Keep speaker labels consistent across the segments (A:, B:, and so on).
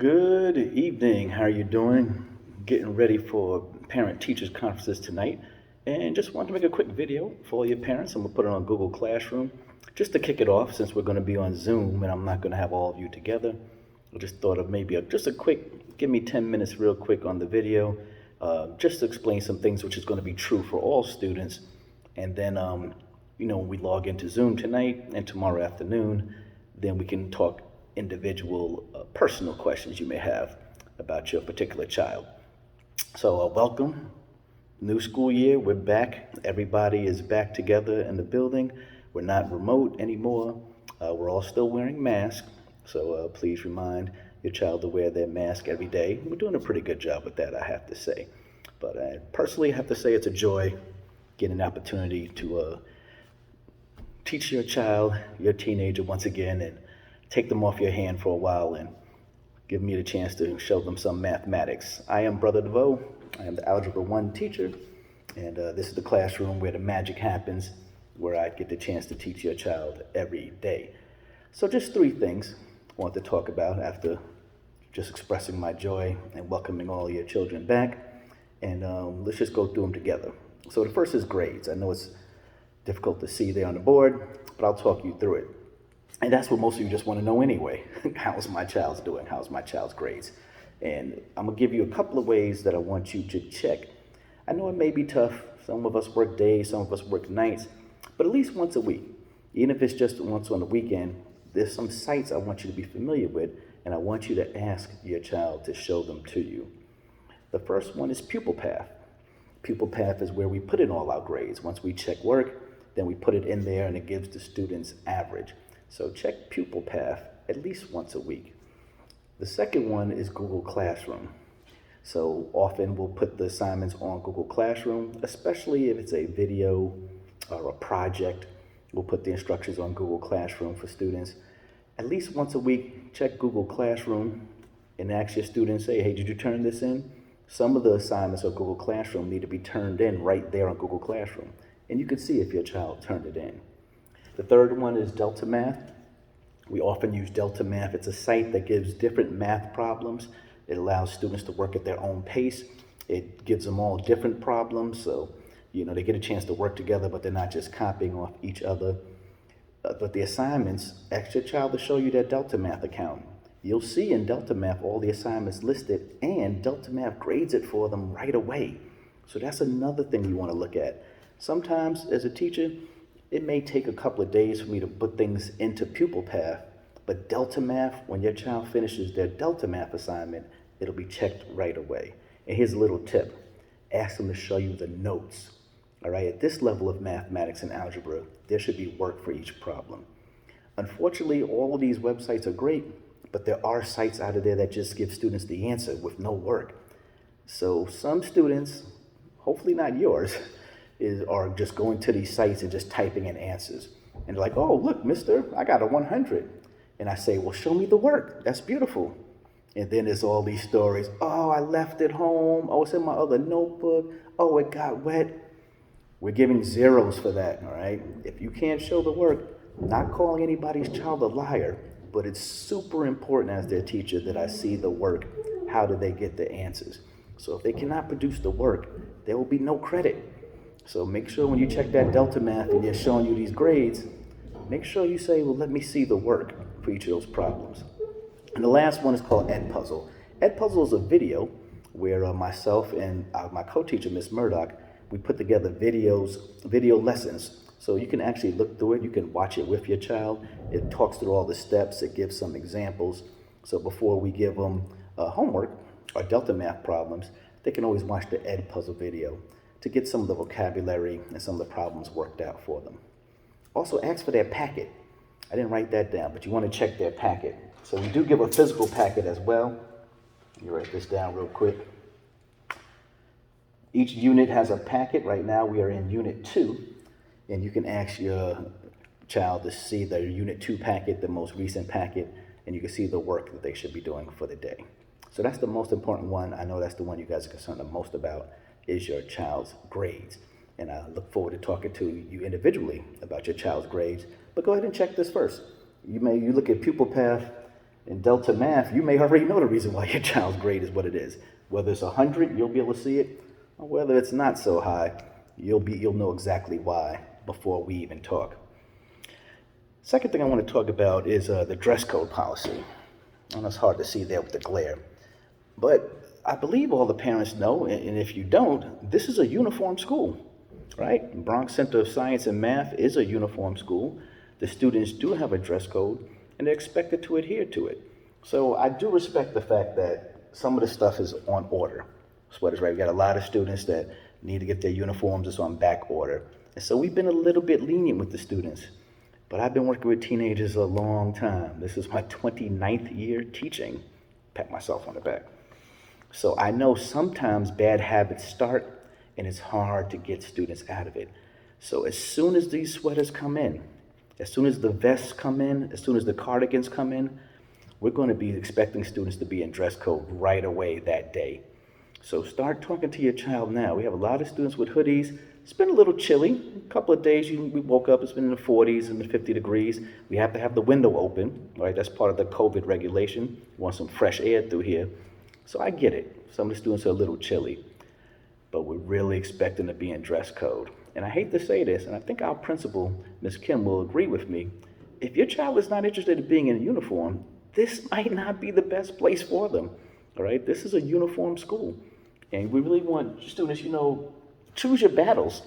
A: Good evening. How are you doing? Getting ready for parent-teachers conferences tonight, and just wanted to make a quick video for all your parents. I'm gonna put it on Google Classroom just to kick it off, since we're gonna be on Zoom and I'm not gonna have all of you together. I just thought of maybe just a quick, give me 10 minutes real quick on the video, just to explain some things which is going to be true for all students. And then, when we log into Zoom tonight and tomorrow afternoon, then we can talk individual personal questions you may have about your particular child. So welcome, new school year, we're back. Everybody is back together in the building. We're not remote anymore. We're all still wearing masks. So please remind your child to wear their mask every day. We're doing a pretty good job with that, I have to say. But I personally have to say it's a joy getting an opportunity to teach your child, your teenager once again, and take them off your hand for a while and give me the chance to show them some mathematics. I am Brother DeVoe. I am the Algebra 1 teacher, and this is the classroom where the magic happens, where I get the chance to teach your child every day. So just three things I want to talk about after just expressing my joy and welcoming all your children back. And let's just go through them together. So the first is grades. I know it's difficult to see there on the board, but I'll talk you through it. And that's what most of you just want to know anyway. How's my child's doing? How's my child's grades? And I'm going to give you a couple of ways that I want you to check. I know it may be tough. Some of us work days, some of us work nights, but at least once a week, even if it's just once on the weekend, there's some sites I want you to be familiar with, and I want you to ask your child to show them to you. The first one is Pupil Path. Pupil Path is where we put in all our grades. Once we check work, then we put it in there and it gives the students average. So check Pupil Path at least once a week. The second one is Google Classroom. So often we'll put the assignments on Google Classroom, especially if it's a video or a project. We'll put the instructions on Google Classroom for students. At least once a week, check Google Classroom and ask your students, say, hey, did you turn this in? Some of the assignments on Google Classroom need to be turned in right there on Google Classroom. And you can see if your child turned it in. The third one is Delta Math. We often use Delta Math. It's a site that gives different math problems. It allows students to work at their own pace. It gives them all different problems. So, they get a chance to work together, but they're not just copying off each other. But the assignments, ask your child to show you their Delta Math account. You'll see in Delta Math all the assignments listed, and Delta Math grades it for them right away. So that's another thing you want to look at. Sometimes, as a teacher, it may take a couple of days for me to put things into Pupil Path, but Delta Math, when your child finishes their Delta Math assignment, it'll be checked right away. And here's a little tip. Ask them to show you the notes. All right, at this level of mathematics and algebra, there should be work for each problem. Unfortunately, all of these websites are great, but there are sites out of there that just give students the answer with no work. So some students, hopefully not yours, are just going to these sites and just typing in answers. And they're like, oh, look, mister, I got a 100. And I say, well, show me the work. That's beautiful. And then there's all these stories. Oh, I left it home. Oh, it's in my other notebook. Oh, it got wet. We're giving zeros for that, all right? If you can't show the work, I'm not calling anybody's child a liar, but it's super important as their teacher that I see the work. How do they get the answers? So if they cannot produce the work, there will be no credit. So make sure when you check that Delta Math and they're showing you these grades, make sure you say, well, let me see the work for each of those problems. And the last one is called Edpuzzle. Edpuzzle is a video where myself and my co-teacher, Miss Murdoch, we put together video lessons. So you can actually look through it. You can watch it with your child. It talks through all the steps. It gives some examples. So before we give them homework or Delta Math problems, they can always watch the Edpuzzle video to get some of the vocabulary and some of the problems worked out for them. Also ask for their packet. I didn't write that down, but you want to check their packet. So we do give a physical packet as well. You write this down real quick. Each unit has a packet. Right now we are in Unit 2, and you can ask your child to see the Unit 2 packet, the most recent packet, and you can see the work that they should be doing for the day. So that's the most important one. I know that's the one you guys are concerned the most about, is your child's grades. And I look forward to talking to you individually about your child's grades. But go ahead and check this first. You look at Pupil Path, In Delta Math, you may already know the reason why your child's grade is what it is. Whether it's 100, you'll be able to see it, or whether it's not so high, you'll know exactly why before we even talk. Second thing I want to talk about is the dress code policy. And it's hard to see there with the glare. But I believe all the parents know, and if you don't, this is a uniform school, right? Bronx Center of Science and Math is a uniform school. The students do have a dress code, and they're expected to adhere to it. So I do respect the fact that some of the stuff is on order. Sweaters, right? We got a lot of students that need to get their uniforms, it's on back order. And so we've been a little bit lenient with the students. But I've been working with teenagers a long time. This is my 29th year teaching. Pat myself on the back. So I know sometimes bad habits start, and it's hard to get students out of it. So as soon as these sweaters come in, as soon as the vests come in, as soon as the cardigans come in, we're going to be expecting students to be in dress code right away that day. So start talking to your child now. We have a lot of students with hoodies. It's been a little chilly. A couple of days we woke up, it's been in the 40s and the 50 degrees. We have to have the window open, right? That's part of the COVID regulation. We want some fresh air through here. So I get it. Some of the students are a little chilly, but we're really expecting to be in dress code. And I hate to say this, and I think our principal, Ms. Kim, will agree with me. If your child is not interested in being in a uniform, this might not be the best place for them, all right? This is a uniform school. And we really want students, choose your battles.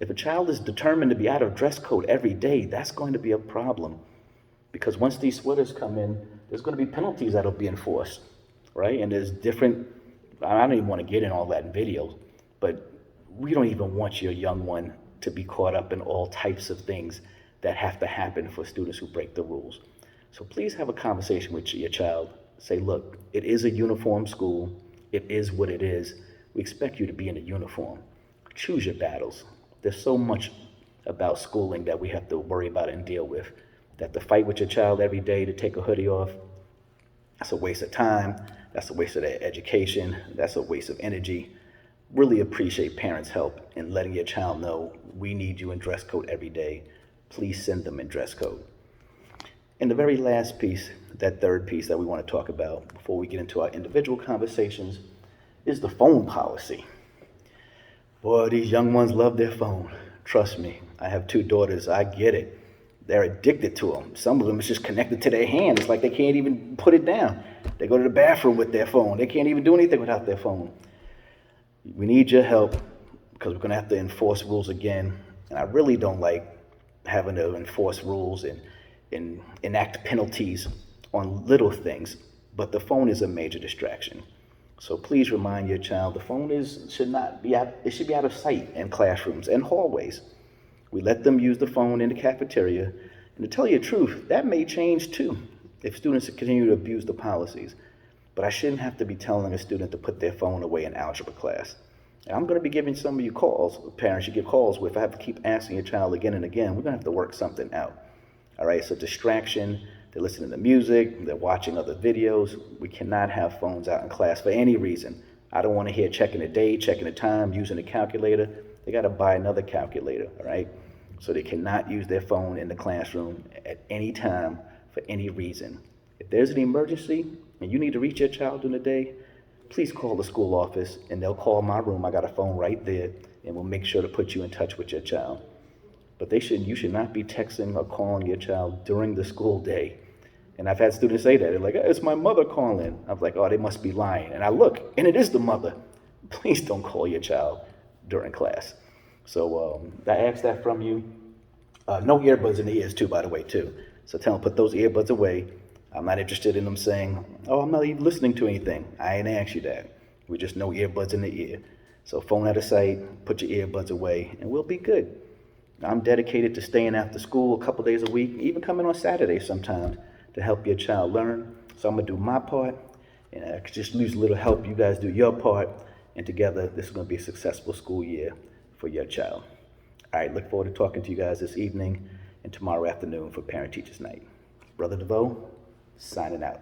A: If a child is determined to be out of dress code every day, that's going to be a problem. Because once these sweaters come in, there's going to be penalties that'll be enforced, right? And there's different, I don't even want to get in all that in videos, but we don't even want your young one to be caught up in all types of things that have to happen for students who break the rules. So please have a conversation with your child. Say, look, it is a uniform school. It is what it is. We expect you to be in a uniform. Choose your battles. There's so much about schooling that we have to worry about and deal with, that to fight with your child every day to take a hoodie off, that's a waste of time. That's a waste of their education. That's a waste of energy. Really appreciate parents' help in letting your child know we need you in dress code every day. Please send them in dress code. And the very last piece, that third piece that we want to talk about before we get into our individual conversations, is the phone policy. Boy, these young ones love their phone. Trust me, I have 2 daughters. I get it. They're addicted to them. Some of them is just connected to their hand. It's like they can't even put it down. They go to the bathroom with their phone. They can't even do anything without their phone. We need your help because we're going to have to enforce rules again. And I really don't like having to enforce rules and enact penalties on little things. But the phone is a major distraction. So please remind your child the phone should be out of sight in classrooms and hallways. We let them use the phone in the cafeteria. And to tell you the truth, that may change too if students continue to abuse the policies. But I shouldn't have to be telling a student to put their phone away in algebra class. And I'm going to be giving some of you calls, parents you get calls with. I have to keep asking your child again and again. We're going to have to work something out. All right, so distraction, they're listening to music, they're watching other videos. We cannot have phones out in class for any reason. I don't want to hear checking the day, checking the time, using a calculator. They got to buy another calculator, all right? So they cannot use their phone in the classroom at any time for any reason. If there's an emergency and you need to reach your child during the day, please call the school office and they'll call my room. I got a phone right there and we'll make sure to put you in touch with your child. But you should not be texting or calling your child during the school day. And I've had students say that. They're like, it's my mother calling. I'm like, oh, they must be lying. And I look, and it is the mother. Please don't call your child during class. So I ask that from you. No earbuds in the ears too, by the way, too. So tell them, put those earbuds away. I'm not interested in them saying, oh, I'm not even listening to anything. I ain't asked you that. We just no earbuds in the ear. So phone out of sight, put your earbuds away, and we'll be good. I'm dedicated to staying after school a couple days a week, even coming on Saturdays sometimes to help your child learn. So I'm going to do my part, and I could just use a little help. You guys do your part, and together this is going to be a successful school year for your child. All right, look forward to talking to you guys this evening and tomorrow afternoon for Parent Teachers Night. Brother DeVoe, signing out.